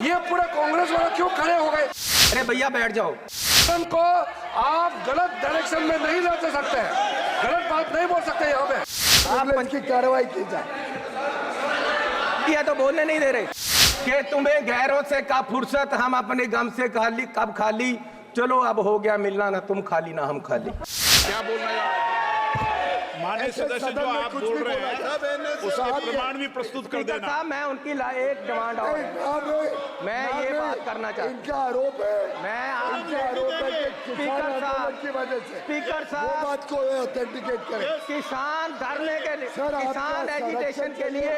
ये पूरा कांग्रेस वाला क्यों खड़े हो गए? अरे भैया बैठ जाओ। को आप गलत डायरेक्शन में नहीं ले जा सकते हैं, गलत बात नहीं बोल सकते यहाँ पे। आप की कार्रवाई की जाए। किया तो बोलने नहीं दे रहे कि तुम्हें गैरों से का फुर्सत, हम अपने गम से खाली कब खाली। चलो अब हो गया मिलना, ना तुम खाली ना हम खाली। क्या बोल रहे हैं माननीय सदस्य? जो आप बोल रहे हैं उसके प्रमाण भी प्रस्तुत कर स्पीकर देना। साहब, मैं उनकी एक डिमांड और है। मैं ये बात करना चाहता हूँ। इनका आरोप है, मैं इनका आरोप है कि स्पीकर किसान साहब, आंदोलन की वजह से स्पीकर वो साहब, बात को ऑथेंटिकेट करें। किसान धरने के लिए, सर, आपका किसान एजुटेशन संरक्षण के लिए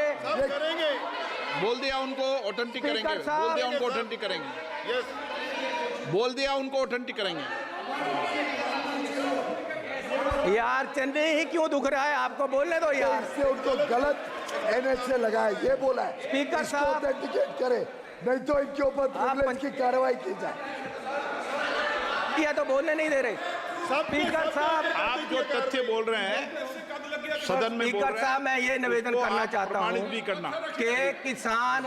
करेंगे, बोल दिया उनको ऑथेंटिक करेंगे, स्पीकर साहब, बोल दिया उनको ऑथेंटिक करेंगे, बोल दिया उनको ऑथेंटिक करेंगे। यार चेन्नई ही क्यों दुख रहा है? आपको बोलने दो यार। इससे उनको गलत एनएच से लगाए, ये बोला है। स्पीकर इसको साहब, ऑथेंटिकेट करें, नहीं तो इनके ऊपर प्रिविलेज की कार्रवाई की जाए। किया तो बोलने नहीं दे रहे। स्पीकर साहब, आप जो तथ्य बोल रहे हैं सदन में बोल स्पीकर रहे साहब, मैं ये निवेदन उसको करना आप चाहता प्रमाणित हूँ भी करना कि किसान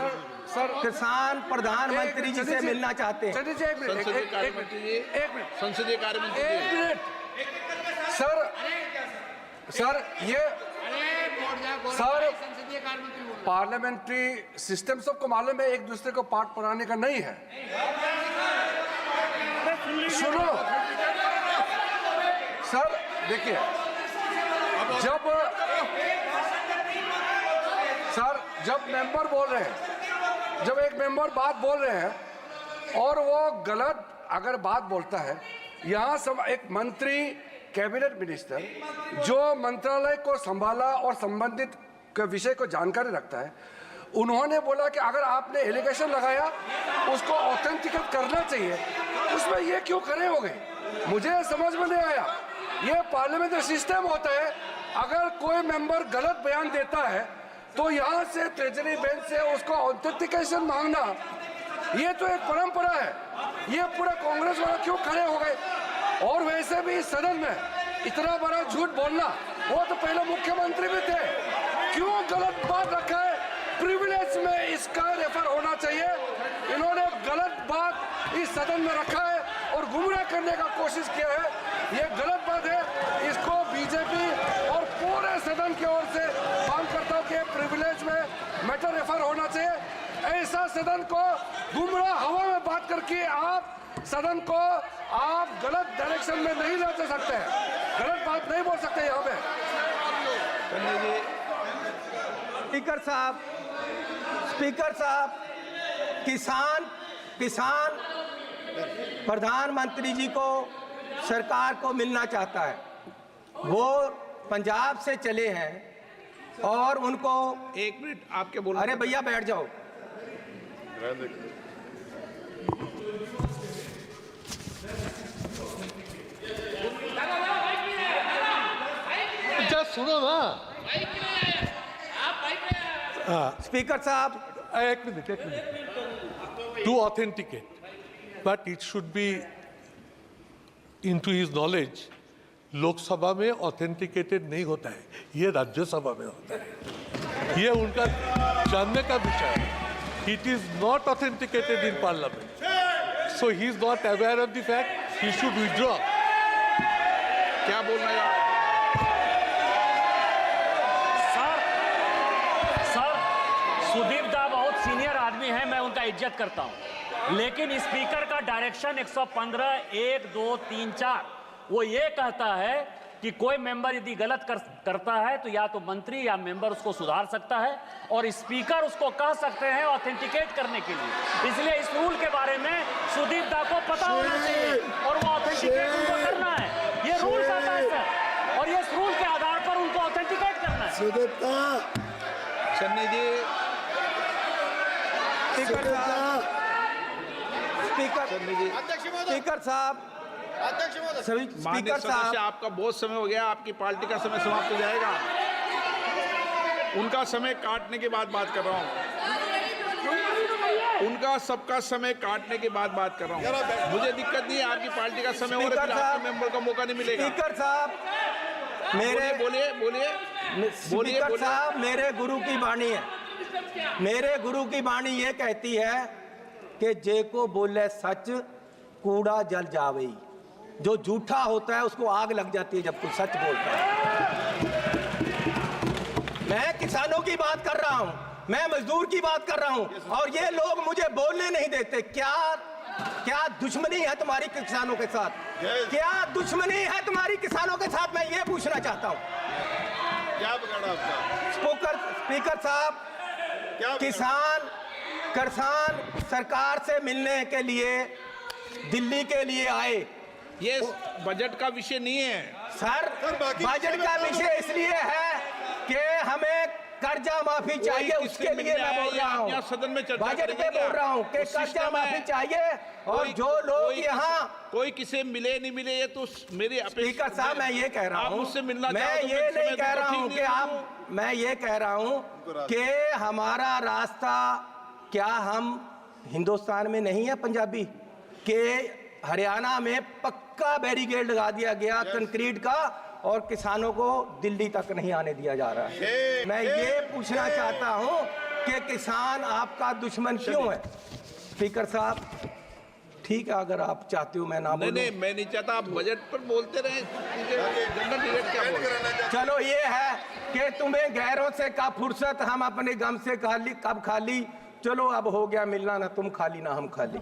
प्रधानमंत्री जी से मिलना चाहते हैं। चलिए एक मिनट, संसदीय एक कार्य मिनट, मंत्री जी, एक संसदीय कार्य मंत्री जी। मिनट। सर ये पार्लियामेंट्री सिस्टम सबको मालूम है, एक दूसरे को पाठ पढ़ाने का नहीं है। सुनो सर, देखिए जब मेंबर बोल रहे हैं, जब एक मेंबर बात बोल रहे हैं और वो गलत अगर बात बोलता है, यहाँ सब एक मंत्री कैबिनेट मिनिस्टर जो मंत्रालय को संभाला और संबंधित विषय को जानकारी रखता है, उन्होंने बोला कि अगर आपने एलिगेशन लगाया उसको ऑथेंटिकेट करना चाहिए। उसमें ये क्यों खड़े हो गए? मुझे समझ में नहीं आया। ये पार्लियामेंट्री सिस्टम होता है, अगर कोई मेंबर गलत बयान देता है तो यहाँ से ट्रेजरी बेंच से उसको ऑथेंटिकेशन मांगना, ये तो एक परंपरा है। ये पूरा कांग्रेस वाला क्यों खड़े हो गए? और वैसे भी सदन में इतना बड़ा झूठ बोलना, वो तो पहले मुख्यमंत्री भी थे, क्यों गलत बात रखा है? प्रिविलेज में इसका रेफर होना चाहिए। इन्होंने गलत बात इस सदन में रखा है और गुमराह करने का कोशिश किया है, ये गलत बात है। इसको बीजेपी और पूरे सदन की ओर से मांग करता हूँ कि प्रिविलेज में मैटर रेफर होना चाहिए। ऐसा सदन को गुमराह हवा में बात करके आप सदन को आप गलत डायरेक्शन में नहीं ले जा सकते हैं, गलत बात नहीं बोल सकते यहाँ पे। स्पीकर साहब, किसान प्रधानमंत्री जी को सरकार को मिलना चाहता है। वो पंजाब से चले हैं और उनको एक मिनट आपके बोल। अरे भैया बैठ जाओ। सुनो ना। स्पीकर साहब, एक minute to authenticate, but it should be into his knowledge. Lok Sabha में ऑथेंटिकेटेड नहीं होता है, ये राज्यसभा में होता है। ये उनका जानने का विषय है। It is not authenticated in parliament, so he is not aware of the fact, he should withdraw. क्या बोल रहे हैं? सुदीप दा बहुत सीनियर आदमी है, मैं उनका इज्जत करता हूं, लेकिन स्पीकर का डायरेक्शन 115 1 2 3 4 वो ये कहता है कि कोई मेंबर यदि गलत करता है तो या तो मंत्री या मेंबर उसको सुधार सकता है और स्पीकर उसको कह सकते हैं ऑथेंटिकेट करने के लिए। इसलिए इस रूल के बारे में सुदीप दा को पता होना चाहिए और वो ऑथेंटिकेट उनको करना है। ये रूल कहता है सर, और ये रूल के आधार पर उनको ऑथेंटिकेट करना है। सुदीप चन्नी जी, स्पीकर साहब, माननीय स्पीकर सदस्य, साहब, आपका बहुत समय हो गया, आपकी पार्टी का समय समाप्त हो जाएगा। उनका समय काटने के बाद बात कर रहा हूँ, उनका सबका समय काटने के बाद बात कर रहा हूँ। मुझे दिक्कत नहीं है, आपकी पार्टी का समय हो रहा है, फिर आपके मेंबर को मौका नहीं मिलेगा। स्पीकर साहब, बोलिए स्पीकर साहब, मेरे गुरु की वाणी है। मेरे गुरु की वाणी ये कहती है कि जे को बोले सच कूड़ा जल जावे। जो झूठा होता है उसको आग लग जाती है जब कोई सच बोलता है। मैं किसानों की बात कर रहा हूं, मैं मजदूर की बात कर रहा हूं, और ये लोग मुझे बोलने नहीं देते। क्या दुश्मनी है तुम्हारी किसानों के साथ? क्या दुश्मनी है तुम्हारी किसानों के साथ? मैं ये पूछना चाहता हूं। क्या बिगाड़ा आपका? स्पीकर साहब, किसान सरकार से मिलने के लिए दिल्ली के लिए आए। ये बजट का विषय नहीं है सर, बजट का विषय इसलिए है कि हमें कर्जा माफी चाहिए, उसके लिए मैं बोल रहा हूँ। सदन में चर्चा बजट पे बोल रहा हूँ कि कर्जा माफी चाहिए, और जो लोग यहाँ कोई किसे मिले नहीं मिले ये तो मेरी स्पीकर साहब मैं ये कह रहा हूँ, मुझसे मिलना मैं ये नहीं कह रहा हूँ कि आप, मैं ये कह रहा हूँ कि हमारा रास्ता, क्या हम हिंदुस्तान में नहीं है पंजाबी के हरियाणा में पक्का बैरिकेड लगा दिया गया कंक्रीट का, और किसानों को दिल्ली तक नहीं आने दिया जा रहा है। मैं ये पूछना चाहता हूं कि किसान आपका दुश्मन क्यों है? स्पीकर साहब ठीक है, अगर आप चाहते हो मैं ना बोलूं। नहीं, मैं नहीं चाहता, आप बजट पर बोलते रहे। जनरल डिबेट क्या बोल रहे हैं? चलो ये है कि तुम्हें गैरों से कब फुर्सत, हम अपने गम से कब खाली। चलो अब हो गया मिलना, ना तुम खाली ना हम खाली।